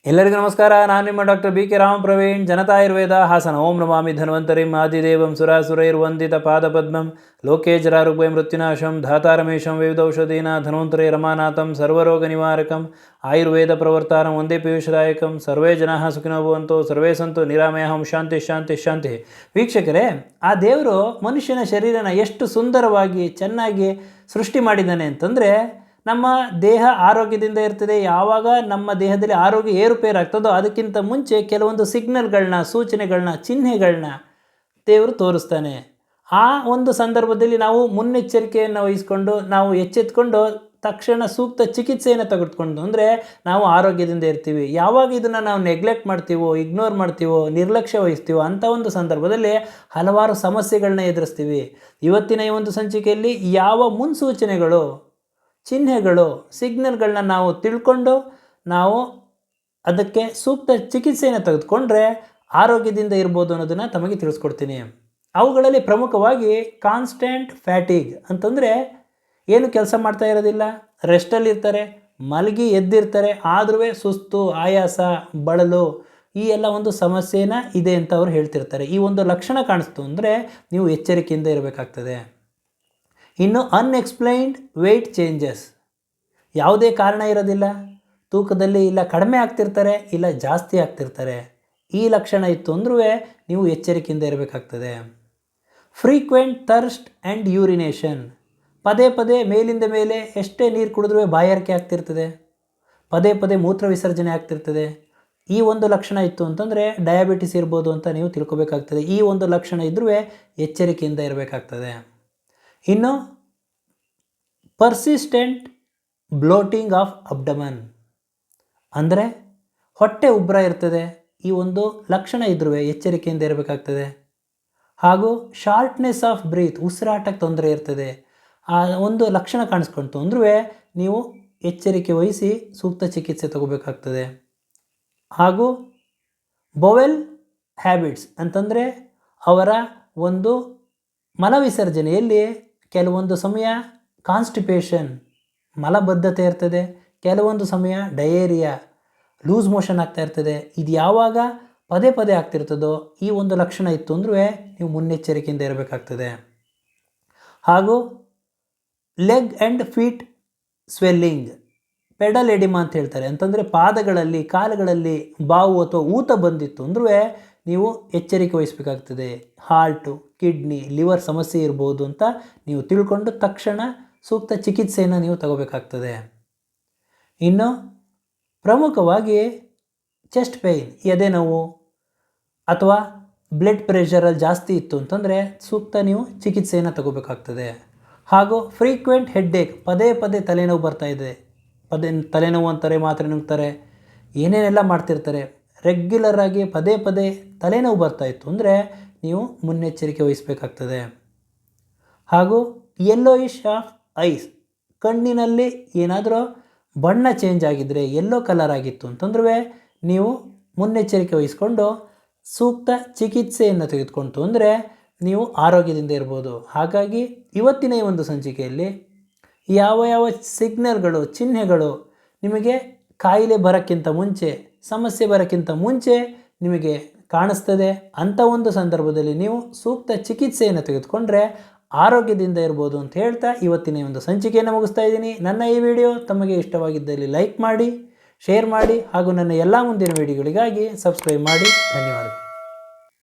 ಎಲ್ಲರಿಗೂ ನಮಸ್ಕಾರ. ನಾನು ನಿಮ್ಮ doctor B K Ram Praveen. Janata Ayurveda Hassan. ಓಂ ನಮಾಮಿ ಧನ್ವಂತರಿಂ ಆದಿದೇವಂ ಸುರಾಸುರೈರ್ವಂದಿತ ಪಾದಪದ್ಮಂ ಲೋಕೇ ಜರಾರುಗ್ಭಯ ಮೃತ್ಯುನಾಶಂ ಧಾತಾರಮೇಶಂ ವಿವಿಧೌಷಧೀನ ಧನ್ವಂತರೇ ರಮಾನಾಥಂ ಸರ್ವರೋಗ ನಿವಾರಕಂ ಆಯುರ್ವೇದ ಪ್ರವರ್ತಾರಂ ಒಂದೇ ಪೀಯೂಷದಾಯಕಂ. ಸರ್ವೇ ಜನಾಃ ಸುಖಿನೋ ಭವಂತು ಸರ್ವೇ ಸಂತು ನಿರಾಮಯಃ ಶಾಂತಿ ಶಾಂತಿ ಶಾಂತಿ. ವೀಕ್ಷಕರೇ, ಆ ದೇವರು ಮನುಷ್ಯನ ಶರೀರನ ಎಷ್ಟು ಸುಂದರವಾಗಿ ಚೆನ್ನಾಗಿ ಸೃಷ್ಟಿ ಮಾಡಿದ್ದಾನೆ ಅಂತಂದರೆ, ನಮ್ಮ ದೇಹ ಆರೋಗ್ಯದಿಂದ ಇರ್ತದೆ. ಯಾವಾಗ ನಮ್ಮ ದೇಹದಲ್ಲಿ ಆರೋಗ್ಯ ಏರುಪೇರಾಗ್ತದೋ ಅದಕ್ಕಿಂತ ಮುಂಚೆ ಕೆಲವೊಂದು ಸಿಗ್ನಲ್ಗಳನ್ನ, ಸೂಚನೆಗಳನ್ನ, ಚಿಹ್ನೆಗಳನ್ನ ದೇವರು ತೋರಿಸ್ತಾನೆ. ಆ ಒಂದು ಸಂದರ್ಭದಲ್ಲಿ ನಾವು ಮುನ್ನೆಚ್ಚರಿಕೆಯನ್ನು ವಹಿಸ್ಕೊಂಡು ನಾವು ಎಚ್ಚೆತ್ಕೊಂಡು ತಕ್ಷಣ ಸೂಕ್ತ ಚಿಕಿತ್ಸೆಯನ್ನು ತೆಗೆದುಕೊಂಡು ಅಂದರೆ ನಾವು ಆರೋಗ್ಯದಿಂದ ಇರ್ತೀವಿ. ಯಾವಾಗ ಇದನ್ನು ನಾವು ನೆಗ್ಲೆಕ್ಟ್ ಮಾಡ್ತೀವೋ, ಇಗ್ನೋರ್ ಮಾಡ್ತೀವೋ, ನಿರ್ಲಕ್ಷ್ಯ ವಹಿಸ್ತೀವೋ ಅಂಥ ಒಂದು ಸಂದರ್ಭದಲ್ಲಿ ಹಲವಾರು ಸಮಸ್ಯೆಗಳನ್ನ ಎದುರಿಸ್ತೀವಿ. ಇವತ್ತಿನ ಈ ಒಂದು ಸಂಚಿಕೆಯಲ್ಲಿ ಯಾವ ಮುನ್ಸೂಚನೆಗಳು, ಚಿಹ್ನೆಗಳು, ಸಿಗ್ನಲ್ಗಳನ್ನ ನಾವು ತಿಳ್ಕೊಂಡು ನಾವು ಅದಕ್ಕೆ ಸೂಕ್ತ ಚಿಕಿತ್ಸೆಯನ್ನು ತೆಗೆದುಕೊಂಡ್ರೆ ಆರೋಗ್ಯದಿಂದ ಇರ್ಬೋದು ಅನ್ನೋದನ್ನು ತಮಗೆ ತಿಳಿಸ್ಕೊಡ್ತೀನಿ. ಅವುಗಳಲ್ಲಿ ಪ್ರಮುಖವಾಗಿ ಕಾನ್ಸ್ಟೆಂಟ್ ಫ್ಯಾಟಿಗ್ ಅಂತಂದರೆ ಏನು ಕೆಲಸ ಮಾಡ್ತಾ ಇರೋದಿಲ್ಲ, ರೆಸ್ಟಲ್ಲಿರ್ತಾರೆ, ಮಲಗಿ ಎದ್ದಿರ್ತಾರೆ, ಆದರೂ ಸುಸ್ತು, ಆಯಾಸ, ಬಳಲು ಈ ಎಲ್ಲ ಒಂದು ಸಮಸ್ಯೆನ ಇದೆ ಅಂತ ಅವ್ರು ಹೇಳ್ತಿರ್ತಾರೆ. ಈ ಒಂದು ಲಕ್ಷಣ ಕಾಣಿಸ್ತು ಅಂದರೆ ನೀವು ಎಚ್ಚರಿಕೆಯಿಂದ ಇರಬೇಕಾಗ್ತದೆ. ಇನ್ನು ಅನ್ಎಕ್ಸ್ಪ್ಲೈನ್ಡ್ ವೆಯ್ಟ್ ಚೇಂಜಸ್, ಯಾವುದೇ ಕಾರಣ ಇರೋದಿಲ್ಲ, ತೂಕದಲ್ಲಿ ಇಲ್ಲ ಕಡಿಮೆ ಆಗ್ತಿರ್ತಾರೆ, ಇಲ್ಲ ಜಾಸ್ತಿ ಆಗ್ತಿರ್ತಾರೆ. ಈ ಲಕ್ಷಣ ಇತ್ತು ಅಂದ್ರೂ ನೀವು ಎಚ್ಚರಿಕೆಯಿಂದ ಇರಬೇಕಾಗ್ತದೆ. ಫ್ರೀಕ್ವೆಂಟ್ ಥರ್ಸ್ಟ್ ಆ್ಯಂಡ್ ಯೂರಿನೇಷನ್, ಪದೇ ಪದೇ ಮೇಲಿಂದ ಮೇಲೆ ಎಷ್ಟೇ ನೀರು ಕುಡಿದ್ರೂ ಬಾಯಾರಿಕೆ ಆಗ್ತಿರ್ತದೆ, ಪದೇ ಪದೇ ಮೂತ್ರ ವಿಸರ್ಜನೆ ಆಗ್ತಿರ್ತದೆ. ಈ ಒಂದು ಲಕ್ಷಣ ಇತ್ತು ಅಂತಂದರೆ ಡಯಾಬಿಟಿಸ್ ಇರ್ಬೋದು ಅಂತ ನೀವು ತಿಳ್ಕೊಬೇಕಾಗ್ತದೆ. ಈ ಒಂದು ಲಕ್ಷಣ ಇದ್ರೂ ಎಚ್ಚರಿಕೆಯಿಂದ ಇರಬೇಕಾಗ್ತದೆ. ಇನ್ನು ಪರ್ಸಿಸ್ಟೆಂಟ್ ಬ್ಲೋಟಿಂಗ್ ಆಫ್ ಅಬ್ಡಮನ್ ಅಂದರೆ ಹೊಟ್ಟೆ ಉಬ್ಬರ ಇರ್ತದೆ. ಈ ಒಂದು ಲಕ್ಷಣ ಇದ್ರೂ ಎಚ್ಚರಿಕೆಯಿಂದ ಇರಬೇಕಾಗ್ತದೆ. ಹಾಗೂ ಶಾರ್ಟ್ನೆಸ್ ಆಫ್ ಬ್ರೀತ್, ಉಸಿರಾಟಕ್ಕೆ ತೊಂದರೆ ಇರ್ತದೆ. ಆ ಒಂದು ಲಕ್ಷಣ ಕಾಣಿಸ್ಕೊಳ್ತು ಅಂದ್ರೂ ನೀವು ಎಚ್ಚರಿಕೆ ವಹಿಸಿ ಸೂಕ್ತ ಚಿಕಿತ್ಸೆ ತಗೋಬೇಕಾಗ್ತದೆ. ಹಾಗೂ ಬೊವೆಲ್ ಹ್ಯಾಬಿಟ್ಸ್ ಅಂತಂದರೆ ಅವರ ಒಂದು ಮಲವಿಸರ್ಜನೆಯಲ್ಲಿ ಕೆಲವೊಂದು ಸಮಯ ಕಾನ್ಸ್ಟಿಪೇಷನ್, ಮಲಬದ್ಧತೆ ಇರ್ತದೆ, ಕೆಲವೊಂದು ಸಮಯ ಡಯೇರಿಯಾ, ಲೂಸ್ ಮೋಷನ್ ಆಗ್ತಾ ಇರ್ತದೆ. ಇದು ಯಾವಾಗ ಪದೇ ಪದೇ ಆಗ್ತಿರ್ತದೋ ಈ ಒಂದು ಲಕ್ಷಣ ಇತ್ತು ಅಂದ್ರೂ ನೀವು ಮುನ್ನೆಚ್ಚರಿಕೆಯಿಂದ ಇರಬೇಕಾಗ್ತದೆ. ಹಾಗೂ leg and feet swelling, pedal oedema ಅಂತ ಹೇಳ್ತಾರೆ. ಅಂತಂದರೆ ಪಾದಗಳಲ್ಲಿ, ಕಾಲುಗಳಲ್ಲಿ ಬಾವು ಅಥವಾ ಊತ ಬಂದಿತ್ತು ಅಂದ್ರೂ ನೀವು ಎಚ್ಚರಿಕೆ ವಹಿಸಬೇಕಾಗ್ತದೆ. ಹಾರ್ಟು, ಕಿಡ್ನಿ, ಲಿವರ್ ಸಮಸ್ಯೆ ಇರ್ಬೋದು ಅಂತ ನೀವು ತಿಳ್ಕೊಂಡು ತಕ್ಷಣ ಸೂಕ್ತ ಚಿಕಿತ್ಸೆಯನ್ನು ನೀವು ತಗೋಬೇಕಾಗ್ತದೆ. ಇನ್ನು ಪ್ರಮುಖವಾಗಿ ಚೆಸ್ಟ್ ಪೇಯ್ನ್, ಎದೆ ನೋವು ಅಥವಾ ಬ್ಲಡ್ ಪ್ರೆಷರಲ್ಲಿ ಜಾಸ್ತಿ ಇತ್ತು ಅಂತಂದರೆ ಸೂಕ್ತ ನೀವು ಚಿಕಿತ್ಸೆಯನ್ನು ತಗೋಬೇಕಾಗ್ತದೆ. ಹಾಗೂ ಫ್ರೀಕ್ವೆಂಟ್ ಹೆಡ್ಡೇಕ್, ಪದೇ ಪದೇ ತಲೆನೋವು ಬರ್ತಾಯಿದೆ, ತಲೆನೋವು ಅಂತಾರೆ, ಮಾತ್ರೆ ನುಂಗ್ತಾರೆ, ಏನೇನೆಲ್ಲ ಮಾಡ್ತಿರ್ತಾರೆ, ರೆಗ್ಯುಲರಾಗಿ ಪದೇ ಪದೇ ತಲೆನೋವು ಬರ್ತಾಯಿತ್ತು ಅಂದರೆ ನೀವು ಮುನ್ನೆಚ್ಚರಿಕೆ ವಹಿಸಬೇಕಾಗ್ತದೆ. ಹಾಗೂ ಯೆಲ್ಲೋಯಿಶ್ ಆಫ್ ಐಸ್, ಕಣ್ಣಿನಲ್ಲಿ ಏನಾದರೂ ಬಣ್ಣ ಚೇಂಜ್ ಆಗಿದ್ದರೆ, ಯೆಲ್ಲೋ ಕಲರ್ ಆಗಿತ್ತು ಅಂತಂದ್ರೆ ನೀವು ಮುನ್ನೆಚ್ಚರಿಕೆ ವಹಿಸ್ಕೊಂಡು ಸೂಕ್ತ ಚಿಕಿತ್ಸೆಯನ್ನು ತೆಗೆದುಕೊಂಡು ಅಂದರೆ ನೀವು ಆರೋಗ್ಯದಿಂದ ಇರ್ಬೋದು. ಹಾಗಾಗಿ ಇವತ್ತಿನ ಈ ಒಂದು ಸಂಚಿಕೆಯಲ್ಲಿ ಯಾವ ಯಾವ ಸಿಗ್ನಲ್ಗಳು, ಚಿಹ್ನೆಗಳು ನಿಮಗೆ ಕಾಯಿಲೆ ಬರೋಕ್ಕಿಂತ ಮುಂಚೆ, ಸಮಸ್ಯೆ ಬರೋಕ್ಕಿಂತ ಮುಂಚೆ ನಿಮಗೆ ಕಾಣಿಸ್ತದೆ, ಅಂಥ ಒಂದು ಸಂದರ್ಭದಲ್ಲಿ ನೀವು ಸೂಕ್ತ ಚಿಕಿತ್ಸೆಯನ್ನು ತೆಗೆದುಕೊಂಡ್ರೆ ಆರೋಗ್ಯದಿಂದ ಇರ್ಬೋದು ಅಂತ ಹೇಳ್ತಾ ಇವತ್ತಿನ ಒಂದು ಸಂಚಿಕೆಯನ್ನು ಮುಗಿಸ್ತಾ ಇದ್ದೀನಿ. ನನ್ನ ಈ ವಿಡಿಯೋ ತಮಗೆ ಇಷ್ಟವಾಗಿದ್ದಲ್ಲಿ ಲೈಕ್ ಮಾಡಿ, ಶೇರ್ ಮಾಡಿ ಹಾಗೂ ನನ್ನ ಎಲ್ಲ ಮುಂದಿನ ವಿಡಿಯೋಗಳಿಗಾಗಿ ಸಬ್ಸ್ಕ್ರೈಬ್ ಮಾಡಿ. ಧನ್ಯವಾದಗಳು.